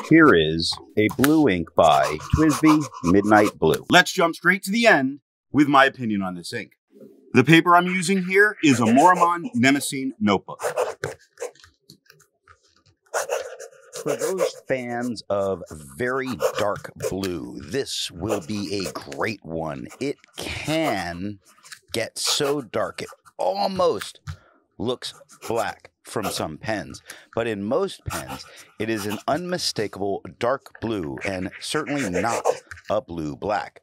Here is a blue ink by TWSBI Midnight Blue. Let's jump straight to the end with my opinion on this ink. The paper I'm using here is a Maruman Mnemosyne Notebook. For those fans of very dark blue, this will be a great one. It can get so dark it almost looks black from some pens, but in most pens it is an unmistakable dark blue and certainly not a blue-black.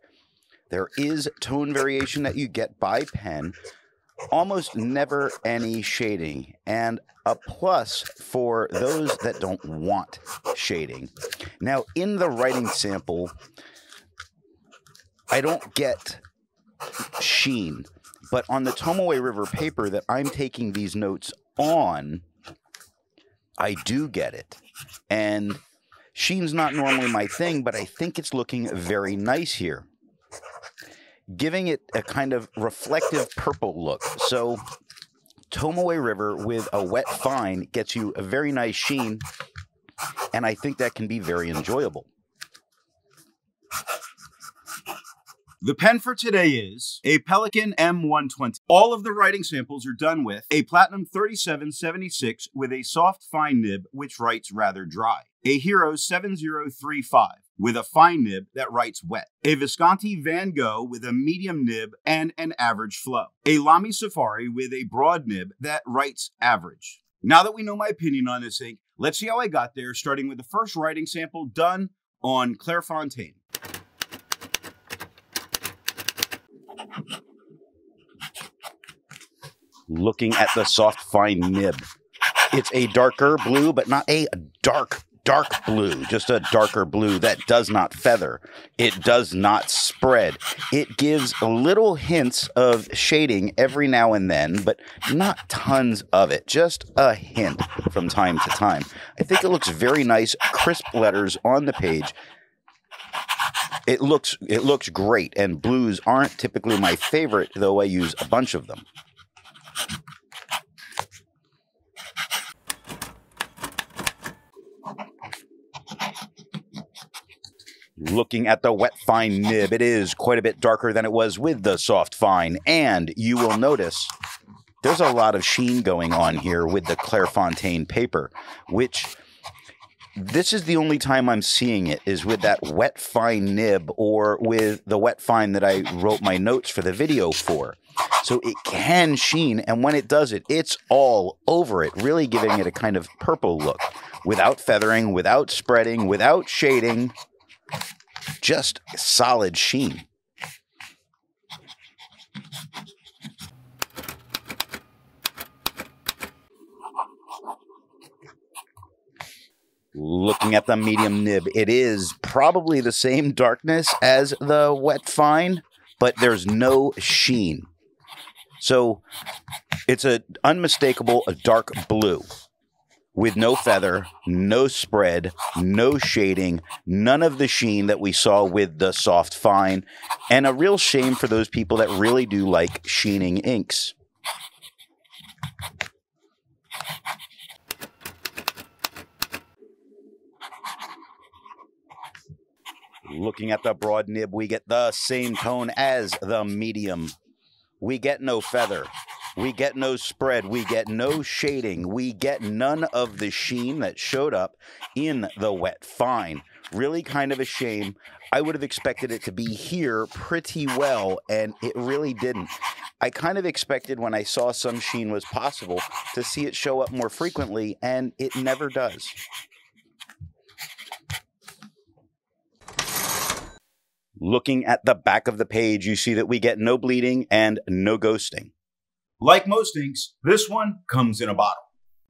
There is tone variation that you get by pen, almost never any shading, and a plus for those that don't want shading. Now, in the writing sample, I don't get sheen, but on the Tomoe River paper that I'm taking these notes on, I do get it. And sheen's not normally my thing, but I think it's looking very nice here, giving it a kind of reflective purple look. So Tomoe River with a wet fine gets you a very nice sheen, and I think that can be very enjoyable. The pen for today is a Pelikan M120. All of the writing samples are done with a Platinum 3776 with a soft fine nib which writes rather dry, a Hero 7035 with a fine nib that writes wet, a Visconti Van Gogh with a medium nib and an average flow, a Lamy Safari with a broad nib that writes average. Now that we know my opinion on this ink, let's see how I got there, starting with the first writing sample done on Clairfontaine. Looking at the soft fine nib, it's a darker blue, but not a dark blue, just a darker blue that does not feather. It does not spread. It gives little hints of shading every now and then, but not tons of it, just a hint from time to time. I think it looks very nice, crisp letters on the page. It looks great, and blues aren't typically my favorite, though I use a bunch of them. Looking at the wet fine nib, it is quite a bit darker than it was with the soft fine, and you will notice there's a lot of sheen going on here with the Clairfontaine paper, which this is the only time I'm seeing it is with that wet fine nib or with the wet fine that I wrote my notes for the video for. So it can sheen, and when it does it, it's all over it, really giving it a kind of purple look, without feathering, without spreading, without shading, just solid sheen. Looking at the medium nib, it is probably the same darkness as the wet fine, but there's no sheen. So it's an unmistakable dark blue with no feather, no spread, no shading, none of the sheen that we saw with the soft fine, and a real shame for those people that really do like sheening inks. Looking at the broad nib, we get the same tone as the medium. We get no feather. We get no spread. We get no shading. We get none of the sheen that showed up in the wet fine. Really kind of a shame. I would have expected it to be here pretty well, and it really didn't. I kind of expected when I saw some sheen was possible to see it show up more frequently, and it never does. Looking at the back of the page, you see that we get no bleeding and no ghosting. Like most inks, this one comes in a bottle.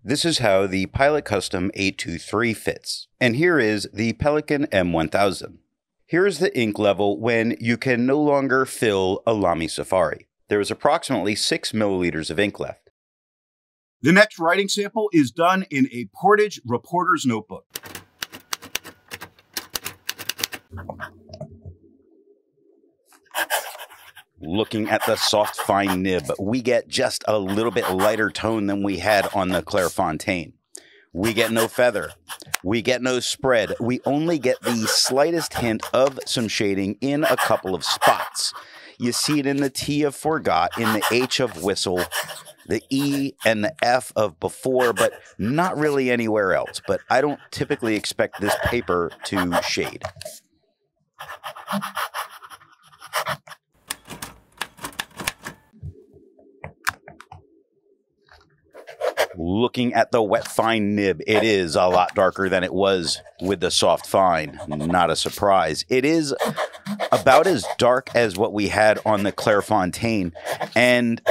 This is how the Pilot Custom 823 fits. And here is the Pelikan M1000. Here is the ink level when you can no longer fill a Lamy Safari. There is approximately 6 milliliters of ink left. The next writing sample is done in a Portage reporter's notebook. Looking at the soft fine nib, we get just a little bit lighter tone than we had on the Clairfontaine. We get no feather. We get no spread. We only get the slightest hint of some shading in a couple of spots. You see it in the T of forgot, in the H of whistle, the E and the F of before, but not really anywhere else. But I don't typically expect this paper to shade. Looking at the wet fine nib, it is a lot darker than it was with the soft fine. Not a surprise. It is about as dark as what we had on the Clairfontaine, and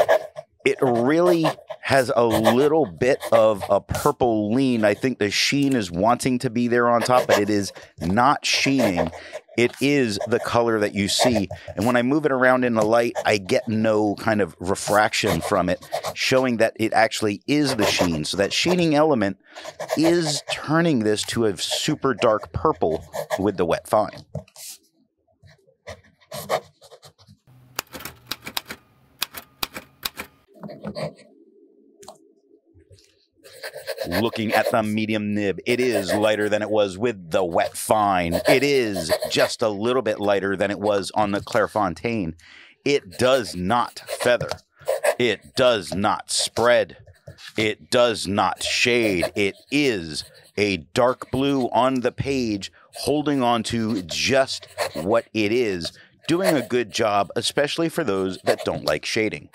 it really has a little bit of a purple lean. I think the sheen is wanting to be there on top, but it is not sheening. It is the color that you see. And when I move it around in the light, I get no kind of refraction from it, showing that it actually is the sheen. So that sheening element is turning this to a super dark purple with the wet fine. Looking at the medium nib, it is lighter than it was with the wet fine. It is just a little bit lighter than it was on the Clairfontaine. It does not feather. It does not spread. It does not shade. It is a dark blue on the page, holding on to just what it is, doing a good job, especially for those that don't like shading.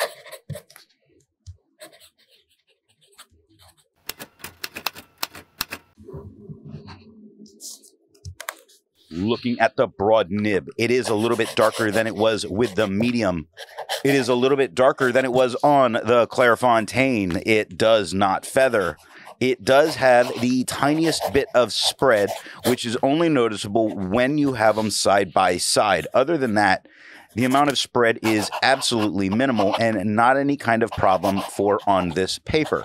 Looking at the broad nib, it is a little bit darker than it was with the medium. It is a little bit darker than it was on the Clairfontaine. It does not feather. It does have the tiniest bit of spread, which is only noticeable when you have them side by side. Other than that, the amount of spread is absolutely minimal and not any kind of problem for on this paper.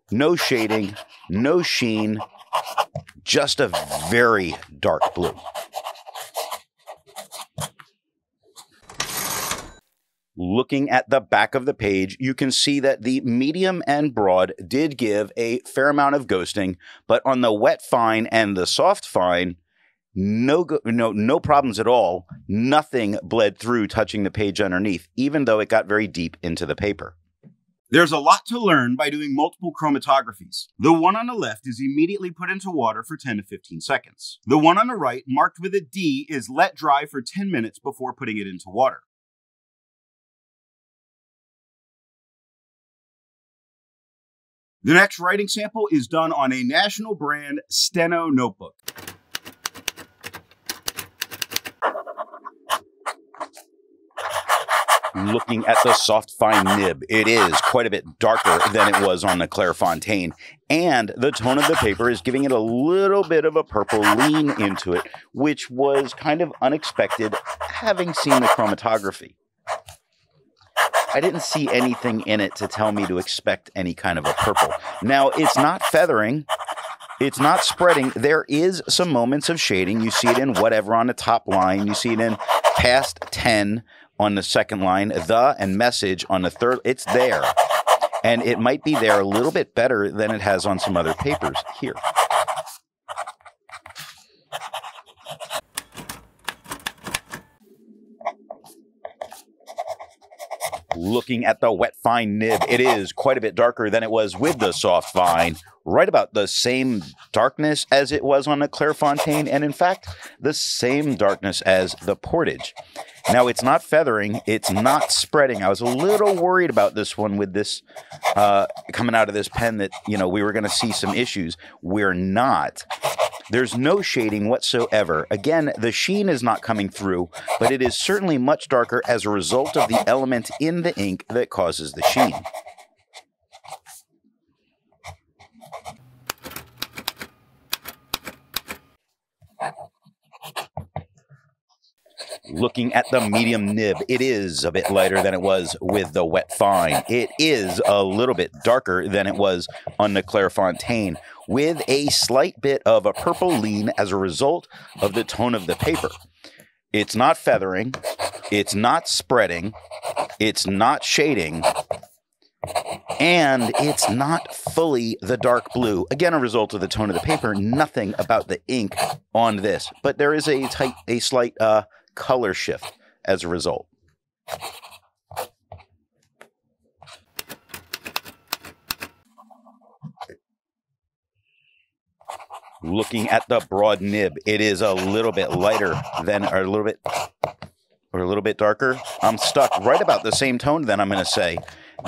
No shading, no sheen, just a very dark blue. Looking at the back of the page, you can see that the medium and broad did give a fair amount of ghosting, but on the wet fine and the soft fine, no problems at all. Nothing bled through touching the page underneath, even though it got very deep into the paper. There's a lot to learn by doing multiple chromatographies. The one on the left is immediately put into water for 10 to 15 seconds. The one on the right, marked with a D, is let dry for 10 minutes before putting it into water. The next writing sample is done on a national brand Steno notebook. Looking at the soft fine nib, it is quite a bit darker than it was on the Clairfontaine, and the tone of the paper is giving it a little bit of a purple lean into it, which was kind of unexpected having seen the chromatography. I didn't see anything in it to tell me to expect any kind of a purple. Now, it's not feathering. It's not spreading. There is some moments of shading. You see it in whatever on the top line. You see it in past 10 on the second line, the and message on the third. It's there. And it might be there a little bit better than it has on some other papers here. Looking at the wet fine nib, it is quite a bit darker than it was with the soft fine. Right about the same darkness as it was on the Clairfontaine, and in fact, the same darkness as the Portage. Now, it's not feathering, it's not spreading. I was a little worried about this one with this coming out of this pen that, we were going to see some issues. We're not. There's no shading whatsoever. Again, the sheen is not coming through, but it is certainly much darker as a result of the element in the ink that causes the sheen. Looking at the medium nib, it is a bit lighter than it was with the wet fine. It is a little bit darker than it was on the Clairfontaine, with a slight bit of a purple lean as a result of the tone of the paper. It's not feathering, it's not spreading, it's not shading, And it's not fully the dark blue. Again, a result of the tone of the paper. Nothing about the ink on this, but there is a slight color shift as a result. Looking at the broad nib, it is a little bit lighter than, or a little bit darker. I'm stuck right about the same tone then, I'm going to say,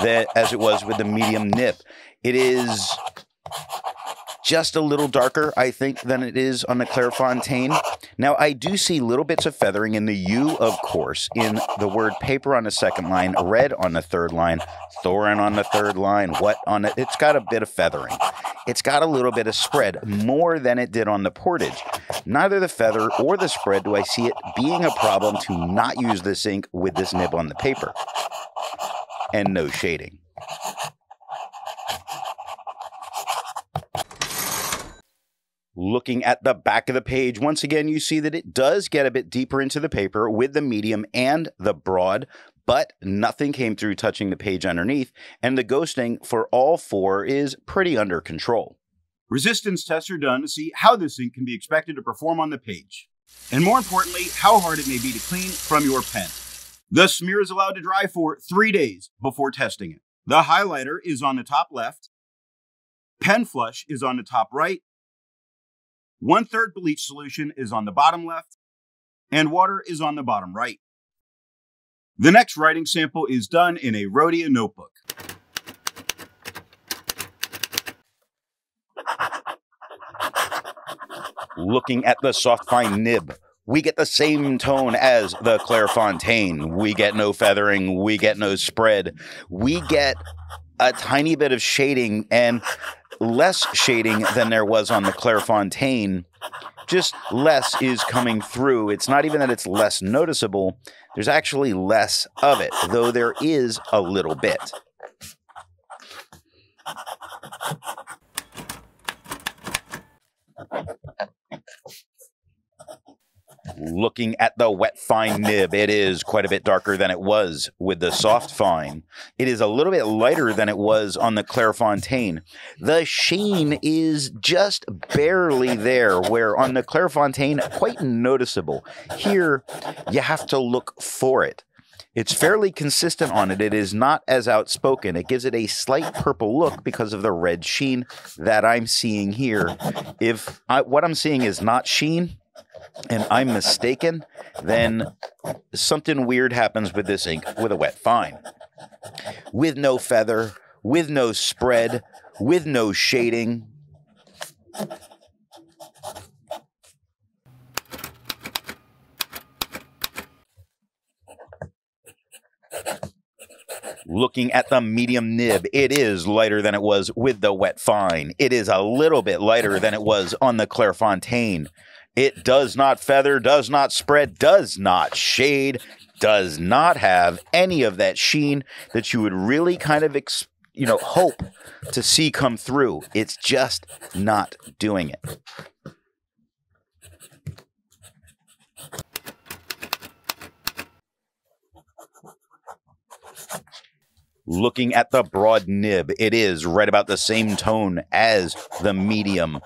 that as it was with the medium nib. It is just a little darker, I think, than it is on the Clairfontaine. Now, I do see little bits of feathering in the U, of course, in the word paper on the second line, red on the third line, thorin on the third line, what on it. It's got a bit of feathering. It's got a little bit of spread, more than it did on the Portage. Neither the feather or the spread do I see it being a problem to not use this ink with this nib on the paper. And no shading. Looking at the back of the page, once again, you see that it does get a bit deeper into the paper with the medium and the broad, but nothing came through touching the page underneath, and the ghosting for all four is pretty under control. Resistance tests are done to see how this ink can be expected to perform on the page, and more importantly, how hard it may be to clean from your pen. The smear is allowed to dry for 3 days before testing it. The highlighter is on the top left, pen flush is on the top right, 1/3 bleach solution is on the bottom left, and water is on the bottom right. The next writing sample is done in a Rhodia notebook. Looking at the soft fine nib, we get the same tone as the Clairfontaine. We get no feathering, we get no spread. We get a tiny bit of shading, and less shading than there was on the Clairfontaine. Just less is coming through. It's not even that it's less noticeable. There's actually less of it, though there is a little bit. Looking at the wet fine nib, it is quite a bit darker than it was with the soft fine. It is a little bit lighter than it was on the Clairfontaine. The sheen is just barely there, where on the Clairfontaine, quite noticeable. Here, you have to look for it. It's fairly consistent on it. It is not as outspoken. It gives it a slight purple look because of the red sheen that I'm seeing here. If what I'm seeing is not sheen, and I'm mistaken, then something weird happens with this ink with a wet fine. With no feather, with no spread, with no shading. Looking at the medium nib, it is lighter than it was with the wet fine. It is a little bit lighter than it was on the Clairfontaine. It does not feather, does not spread, does not shade, does not have any of that sheen that you would really kind of, hope to see come through. It's just not doing it. Looking at the broad nib, it is right about the same tone as the medium.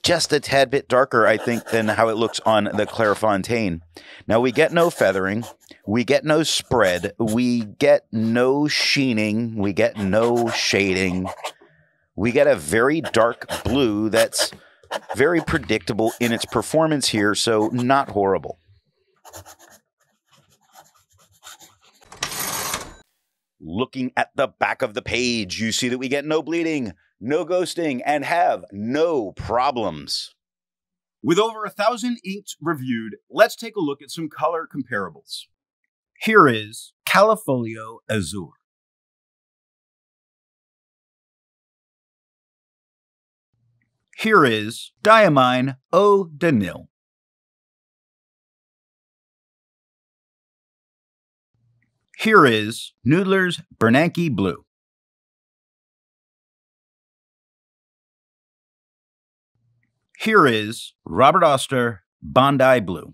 Just a tad bit darker, I think, than how it looks on the Clairfontaine. Now, we get no feathering, we get no spread, we get no sheening, we get no shading. We get a very dark blue that's very predictable in its performance here, so not horrible. Looking at the back of the page, you see that we get no bleeding, no ghosting, and have no problems. With over 1,000 inks reviewed, let's take a look at some color comparables. Here is Califolio Azure. Here is Diamine Eau de Nil. Here is Noodler's Bernanke Blue. Here is Robert Oster Bondi Blue.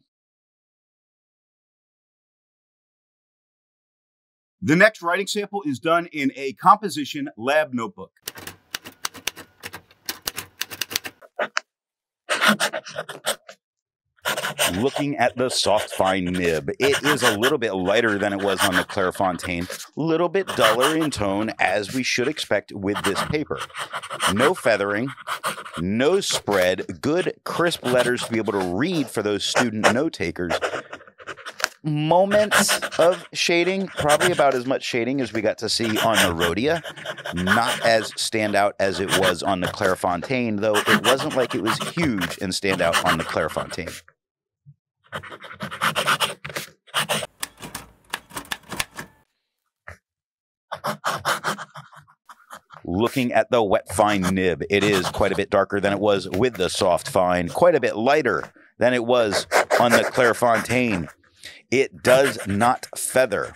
The next writing sample is done in a composition lab notebook. Looking at the soft fine nib, it is a little bit lighter than it was on the Clairfontaine, a little bit duller in tone, as we should expect with this paper. No feathering, no spread, good crisp letters to be able to read for those student note takers. Moments of shading, probably about as much shading as we got to see on the Rhodia. Not as standout as it was on the Clairfontaine, though it wasn't like it was huge and stand out on the Clairfontaine. Looking at the wet fine nib, it is quite a bit darker than it was with the soft fine, quite a bit lighter than it was on the Clairfontaine. It does not feather.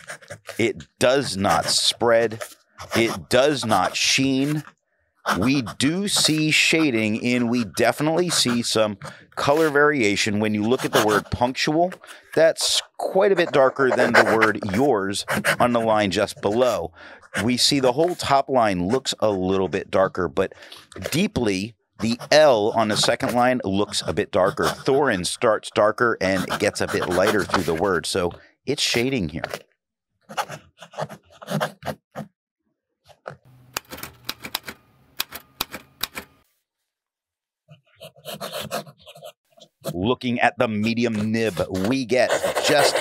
It does not spread. It does not sheen. We do see shading in, we definitely see some color variation. When you look at the word punctual, that's quite a bit darker than the word yours on the line just below. We see the whole top line looks a little bit darker, but deeply, the L on the second line looks a bit darker. Thorin starts darker and gets a bit lighter through the word, so it's shading here. Looking at the medium nib, we get just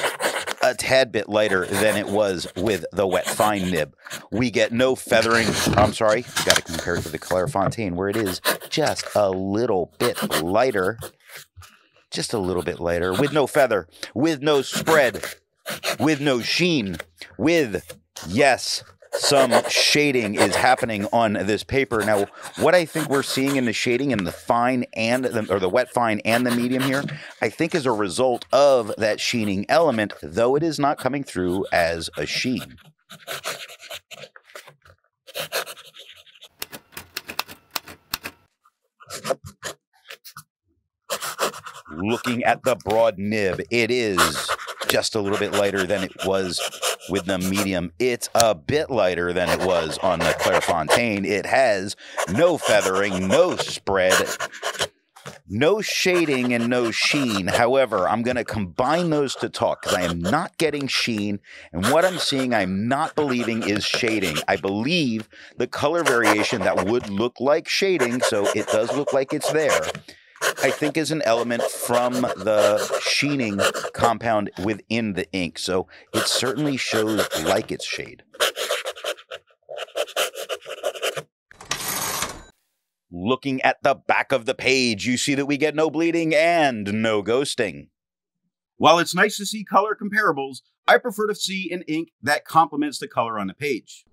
a tad bit lighter than it was with the wet fine nib. We get no feathering. I'm sorry, got to compare it to the Clairfontaine, where it is just a little bit lighter. Just a little bit lighter, with no feather, with no spread, with no sheen, with, yes, some shading is happening on this paper. Now, what I think we're seeing in the shading in the fine and the wet fine and the medium here, I think is a result of that sheening element, though it is not coming through as a sheen. Looking at the broad nib, it is just a little bit lighter than it was with the medium. It's a bit lighter than it was on the Clairfontaine. It has no feathering, no spread, no shading, and no sheen. However, I'm going to combine those to talk because I am not getting sheen, and what I'm seeing I'm not believing is shading. I believe the color variation that would look like shading, so it does look like it's there, I think is an element from the sheening compound within the ink. So it certainly shows like it's shade. Looking at the back of the page, you see that we get no bleeding and no ghosting. While it's nice to see color comparables, I prefer to see an ink that complements the color on the page.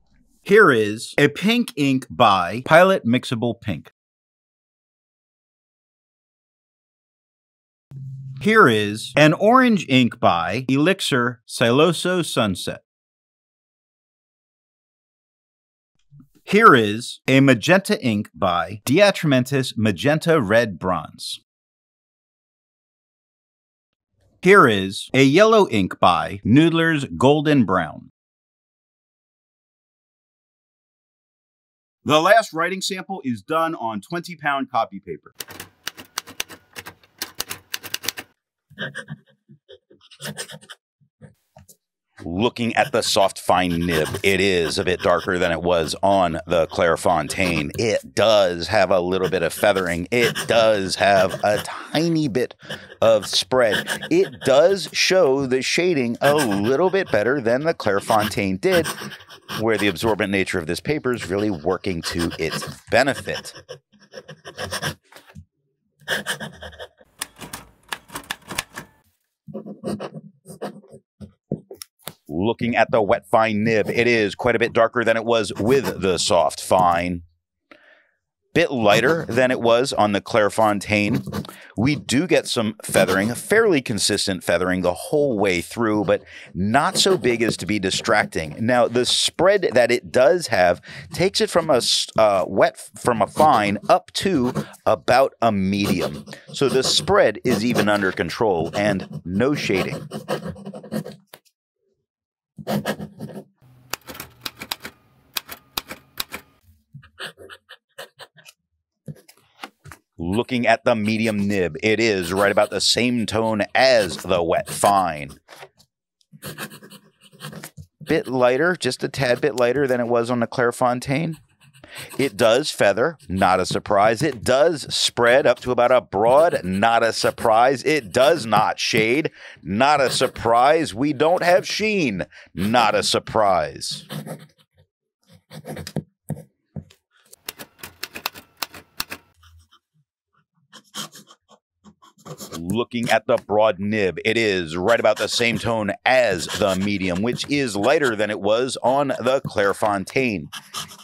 Here is a pink ink by Pilot Mixable Pink. Here is an orange ink by Elixir Siloso Sunset. Here is a magenta ink by Diatramentis Magenta Red Bronze. Here is a yellow ink by Noodler's Golden Brown. The last writing sample is done on 20-pound copy paper. Looking at the soft fine nib, it is a bit darker than it was on the Clairfontaine. It does have a little bit of feathering. It does have a tiny bit of spread. It does show the shading a little bit better than the Clairfontaine did, where the absorbent nature of this paper is really working to its benefit. Looking at the wet fine nib, it is quite a bit darker than it was with the soft fine. Bit lighter than it was on the Clairfontaine. We do get some feathering, fairly consistent feathering the whole way through, but not so big as to be distracting. Now, the spread that it does have takes it from a fine up to about a medium. So the spread is even under control and no shading. Looking at the medium nib, it is right about the same tone as the wet fine. Bit lighter, just a tad bit lighter than it was on the Clairfontaine. It does feather, not a surprise. It does spread up to about a broad, not a surprise. It does not shade, not a surprise. We don't have sheen, not a surprise. Looking at the broad nib, it is right about the same tone as the medium, which is lighter than it was on the Clairfontaine.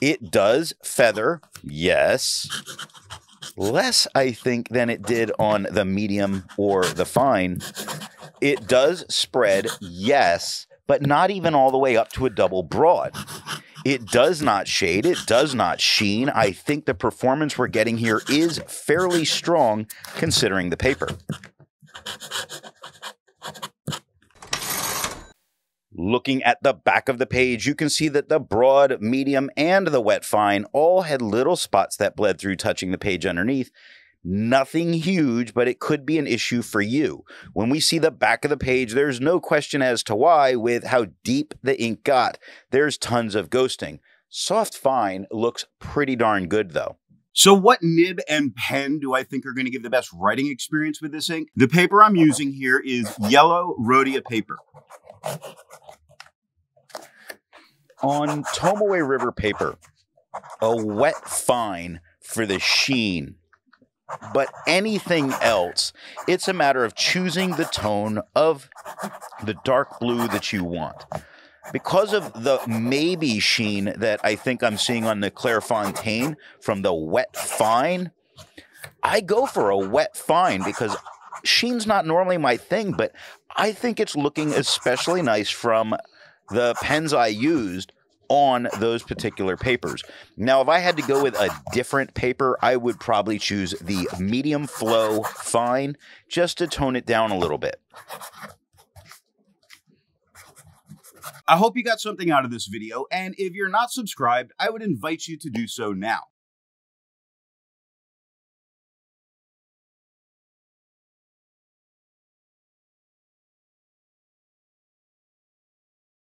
It does feather, yes. Less, I think, than it did on the medium or the fine. It does spread, yes, but not even all the way up to a double broad. It does not shade. It does not sheen. I think the performance we're getting here is fairly strong considering the paper. Looking at the back of the page, you can see that the broad, medium, and the wet fine all had little spots that bled through touching the page underneath. Nothing huge, but it could be an issue for you. When we see the back of the page, there's no question as to why. With how deep the ink got, there's tons of ghosting. Soft fine looks pretty darn good, though. So what nib and pen do I think are going to give the best writing experience with this ink? The paper I'm using here is yellow Rhodia paper. On Tomoe River paper, a wet fine for the sheen. But anything else, it's a matter of choosing the tone of the dark blue that you want. Because of the maybe sheen that I think I'm seeing on the Clairfontaine from the wet fine, I go for a wet fine because sheen's not normally my thing, but I think it's looking especially nice from the pens I used on those particular papers. Now, if I had to go with a different paper, I would probably choose the medium flow fine just to tone it down a little bit. I hope you got something out of this video, and if you're not subscribed, I would invite you to do so now.